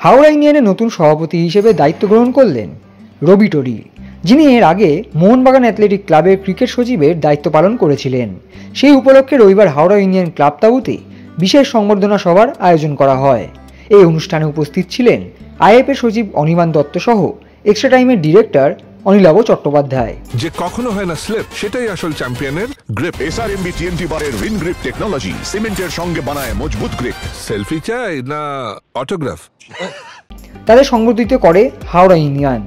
হাওড়া ইউনিয়নের নতুন সভাপতি হিসেবে দায়িত্ব গ্রহণ করলেন রবি টরি, যিনি এর আগে মোহনবাগান অ্যাথলেটিক ক্লাবের ক্রিকেট সচিবের দায়িত্ব পালন করেছিলেন। সেই উপলক্ষে রবিবার হাওড়া ইউনিয়ন ক্লাব তাঁবুতে বিশেষ সংবর্ধনা সভার আয়োজন করা হয়। এই অনুষ্ঠানে উপস্থিত ছিলেন আইএফএ সচিব অনির্বাণ দত্ত সহ এক্সট্রা টাইমের ডিরেক্টর অনিলাভ চট্টোপাধ্যায়। যে কখনো হয় না স্লিপ, সেটাই আসল চ্যাম্পিয়নের গ্রিপ। এসআরএমবি টিএনটি বারের উইন গ্রিপ টেকনোলজি সিমেন্টের সঙ্গে বানায় মজবুত গ্রিপ। সেলফি চাই না অটোগ্রাফ? তাদের সংবর্ধিত করে হাওড়া ইউনিয়ন।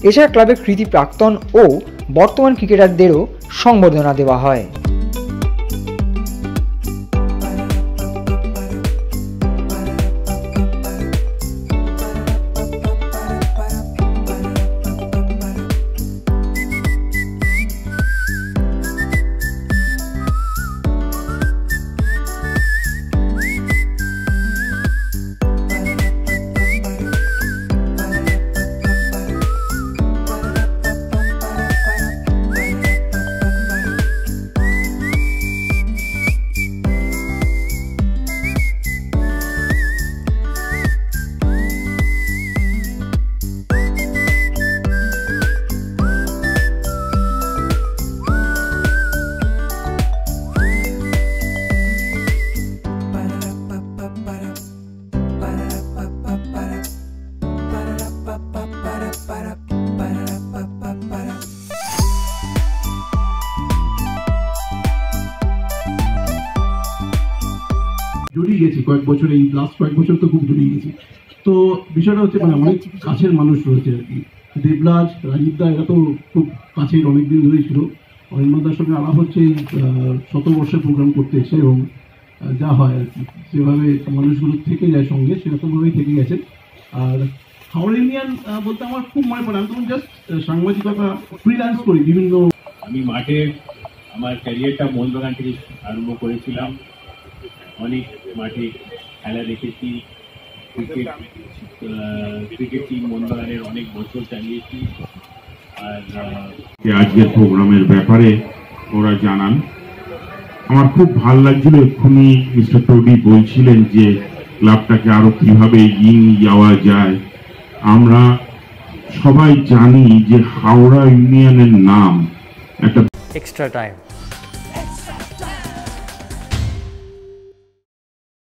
এছাড়া ক্লাবের কৃতি প্রাক্তন ও বর্তমান ক্রিকেটারদেরও সংবর্ধনা দেওয়া হয়। জড়িয়ে গেছি কয়েক বছর, এই লাস্ট কয়েক বছর তো খুব জড়িয়ে গেছি। তো বিষয়টা হচ্ছে মানে অনেক কাছের মানুষ রয়েছে আর কি। দেবরাজ, রাজীব দা এরা তো খুব কাছের, অনেকদিন ধরেই ছিল। অনির্বাণদার সঙ্গে আলাপ হচ্ছে এই 100 বর্ষের প্রোগ্রাম করতে এসে, এবং যা হয় আর কি যেভাবে মানুষগুলো থেকে যায় সঙ্গে সেরকমভাবেই থেকে গেছে। আর হাওড়া ইউনিয়ন বলতে আমার খুব মনে পড়ে, আমি তখন জাস্ট সাংবাদিকতা ফ্রিল্যান্স করি বিভিন্ন। আমি মাঠে আমার ক্যারিয়ারটা মোহনবাগান থেকে আরম্ভ করেছিলাম। অনেক মাঠে খেলা দেখেছি, ক্রিকেট টিম মোহনবাগানের অনেক বছর চালিয়েছি। আর আজকের প্রোগ্রামের ব্যাপারে ওরা জানান, আমার খুব ভালো লাগছিল। এক্ষুনি মিস্টার টডি বলছিলেন যে ক্লাবটাকে আরো কিভাবে এগিয়ে নিয়ে যাওয়া যায়। আমরা সবাই জানি যে হাওড়া ইউনিয়নের নাম একটা এক্সট্রা টাইম।